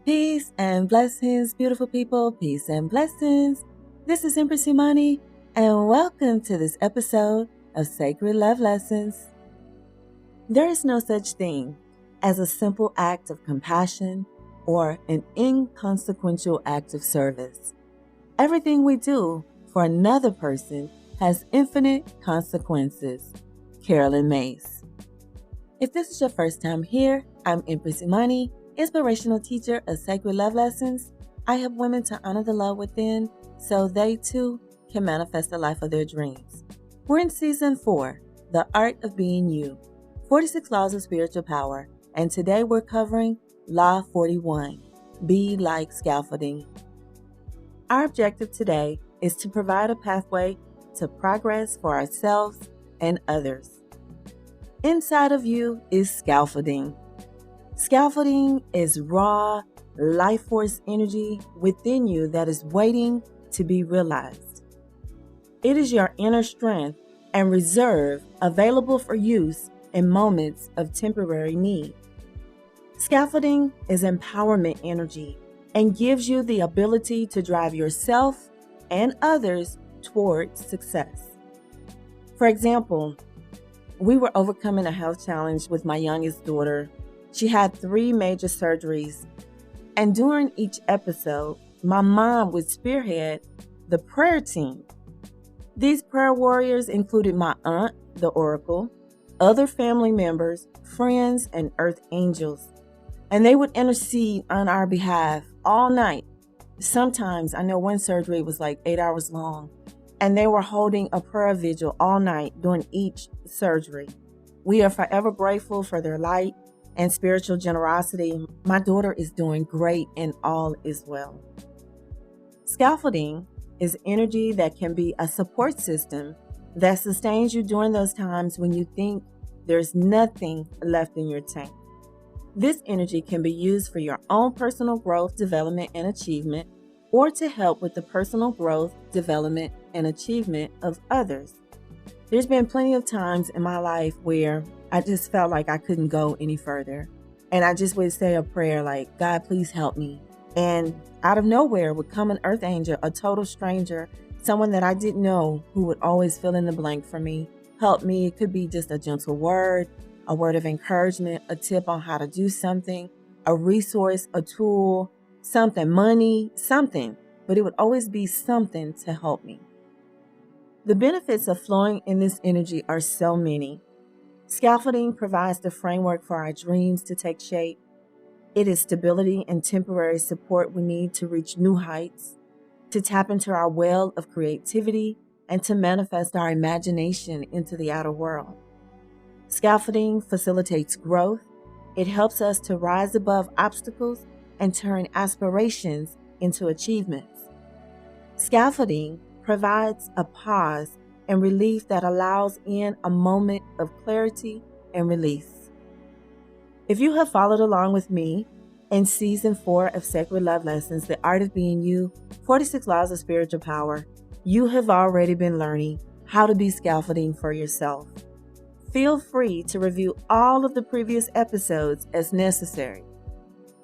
Peace and blessings, beautiful people. Peace and blessings. This is Empress Imani, and welcome to this episode of Sacred Love Lessons. There is no such thing as a simple act of compassion or an inconsequential act of service. Everything we do for another person has infinite consequences. Carolyn Mays. If this is your first time here, I'm Empress Imani, inspirational teacher of Sacred Love Lessons. I help women to honor the love within so they too can manifest the life of their dreams. We're in season 4, The Art of Being You, 46 Laws of Spiritual Power, and today we're covering Law 41, Be Like Scaffolding. Our objective today is to provide a pathway to progress for ourselves and others. Inside of you is scaffolding. Scaffolding is raw, life force energy within you that is waiting to be realized. It is your inner strength and reserve available for use in moments of temporary need. Scaffolding is empowerment energy and gives you the ability to drive yourself and others toward success. For example, we were overcoming a health challenge with my youngest daughter. She had 3 major surgeries, and during each episode, my mom would spearhead the prayer team. These prayer warriors included my aunt, the Oracle, other family members, friends, and earth angels, and they would intercede on our behalf all night. Sometimes, I know one surgery was like 8 hours long, and they were holding a prayer vigil all night during each surgery. We are forever grateful for their light and spiritual generosity. My daughter is doing great and all is well. Scaffolding is energy that can be a support system that sustains you during those times when you think there's nothing left in your tank. This energy can be used for your own personal growth, development, and achievement, or to help with the personal growth, development, and achievement of others. There's been plenty of times in my life where I just felt like I couldn't go any further. And I just would say a prayer like, God, please help me. And out of nowhere would come an earth angel, a total stranger, someone that I didn't know who would always fill in the blank for me, help me. It could be just a gentle word, a word of encouragement, a tip on how to do something, a resource, a tool, something, money, something. But it would always be something to help me. The benefits of flowing in this energy are so many. Scaffolding provides the framework for our dreams to take shape. It is stability and temporary support we need to reach new heights, to tap into our well of creativity, and to manifest our imagination into the outer world. Scaffolding facilitates growth. It helps us to rise above obstacles and turn aspirations into achievements. Scaffolding provides a pause and relief that allows in a moment of clarity and release. If you have followed along with me in season 4 of Sacred Love Lessons, The Art of Being You, 46 Laws of Spiritual Power, you have already been learning how to be scaffolding for yourself. Feel free to review all of the previous episodes as necessary.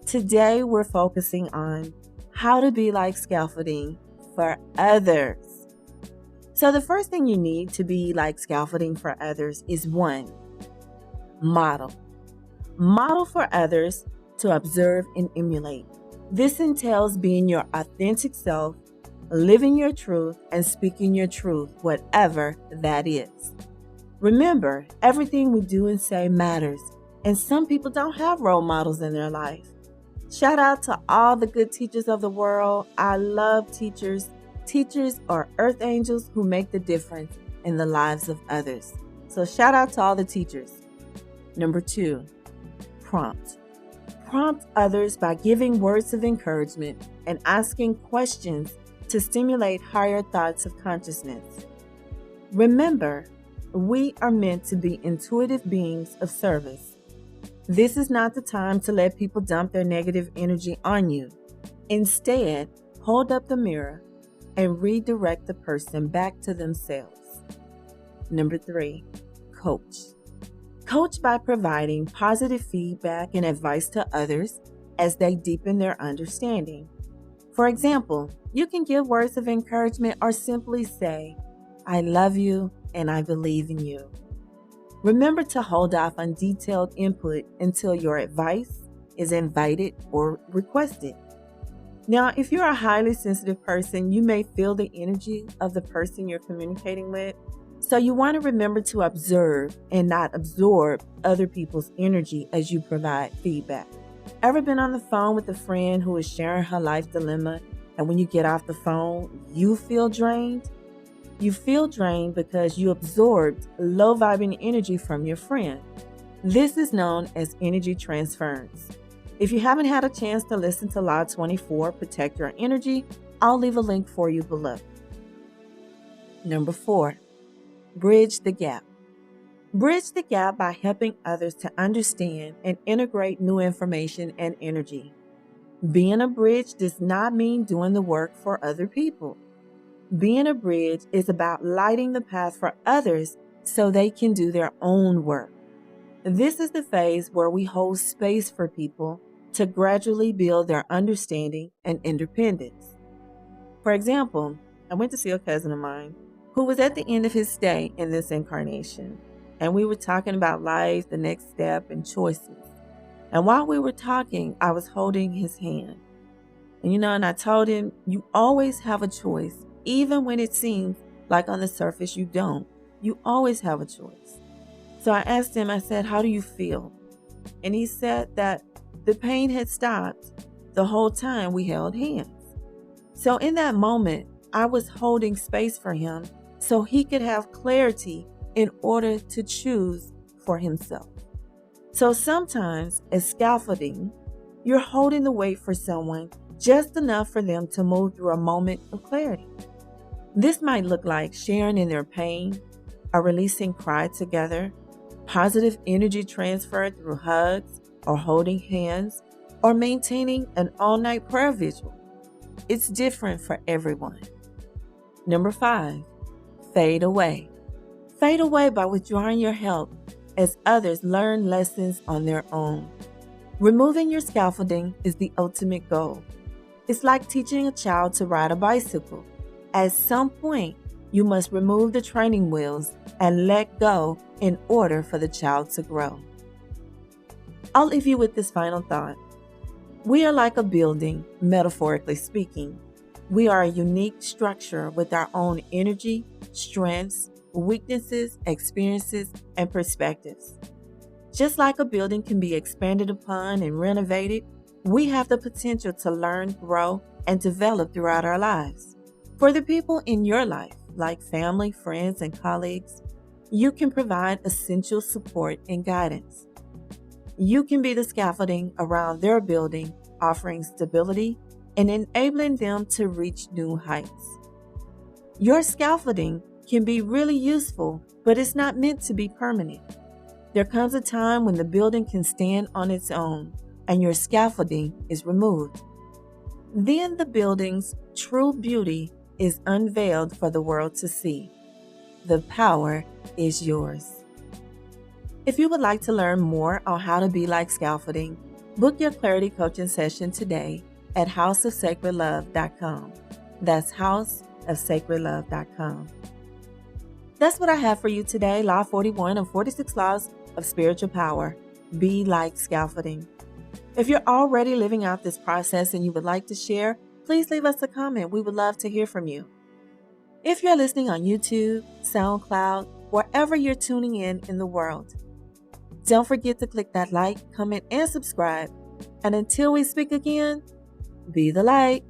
Today, we're focusing on how to be like scaffolding for others. So the first thing you need to be like scaffolding for others is 1, model. Model for others to observe and emulate. This entails being your authentic self, living your truth, and speaking your truth, whatever that is. Remember, everything we do and say matters, and some people don't have role models in their life. Shout out to all the good teachers of the world. I love teachers. Teachers are earth angels who make the difference in the lives of others. So shout out to all the teachers. Number 2, prompt. Prompt others by giving words of encouragement and asking questions to stimulate higher thoughts of consciousness. Remember, we are meant to be intuitive beings of service. This is not the time to let people dump their negative energy on you. Instead, hold up the mirror and redirect the person back to themselves. Number 3, coach. Coach by providing positive feedback and advice to others as they deepen their understanding. For example, you can give words of encouragement or simply say, "I love you and I believe in you." Remember to hold off on detailed input until your advice is invited or requested. Now, if you're a highly sensitive person, you may feel the energy of the person you're communicating with. So you want to remember to observe and not absorb other people's energy as you provide feedback. Ever been on the phone with a friend who is sharing her life dilemma, and when you get off the phone, you feel drained? You feel drained because you absorbed low-vibing energy from your friend. This is known as energy transference. If you haven't had a chance to listen to Law 24, Protect Your Energy, I'll leave a link for you below. Number 4, bridge the gap. Bridge the gap by helping others to understand and integrate new information and energy. Being a bridge does not mean doing the work for other people. Being a bridge is about lighting the path for others so they can do their own work. This is the phase where we hold space for people to gradually build their understanding and independence. For example, I went to see a cousin of mine who was at the end of his stay in this incarnation, and we were talking about life, the next step, and choices. And while we were talking, I was holding his hand. And I told him, you always have a choice, even when it seems like on the surface you don't. You always have a choice. So I asked him, I said, "How do you feel?" And he said that the pain had stopped the whole time we held hands. So in that moment, I was holding space for him so he could have clarity in order to choose for himself. So sometimes, as scaffolding, you're holding the weight for someone just enough for them to move through a moment of clarity. This might look like sharing in their pain, or releasing cry together, positive energy transfer through hugs or holding hands, or maintaining an all-night prayer vigil. It's different for everyone. Number 5, fade away. Fade away by withdrawing your help as others learn lessons on their own. Removing your scaffolding is the ultimate goal. It's like teaching a child to ride a bicycle. At some point, you must remove the training wheels and let go in order for the child to grow. I'll leave you with this final thought. We are like a building, metaphorically speaking. We are a unique structure with our own energy, strengths, weaknesses, experiences, and perspectives. Just like a building can be expanded upon and renovated, we have the potential to learn, grow, and develop throughout our lives. For the people in your life, like family, friends, and colleagues, you can provide essential support and guidance. You can be the scaffolding around their building, offering stability and enabling them to reach new heights. Your scaffolding can be really useful, but it's not meant to be permanent. There comes a time when the building can stand on its own and your scaffolding is removed. Then the building's true beauty is unveiled for the world to see. The power is yours. If you would like to learn more on how to be like scaffolding, book your clarity coaching session today at houseofsacredlove.com. That's houseofsacredlove.com. That's what I have for you today. Law 41 of 46 Laws of Spiritual Power. Be like scaffolding. If you're already living out this process and you would like to share, please leave us a comment. We would love to hear from you. If you're listening on YouTube, SoundCloud, wherever you're tuning in the world, don't forget to click that like, comment, and subscribe. And until we speak again, be the light.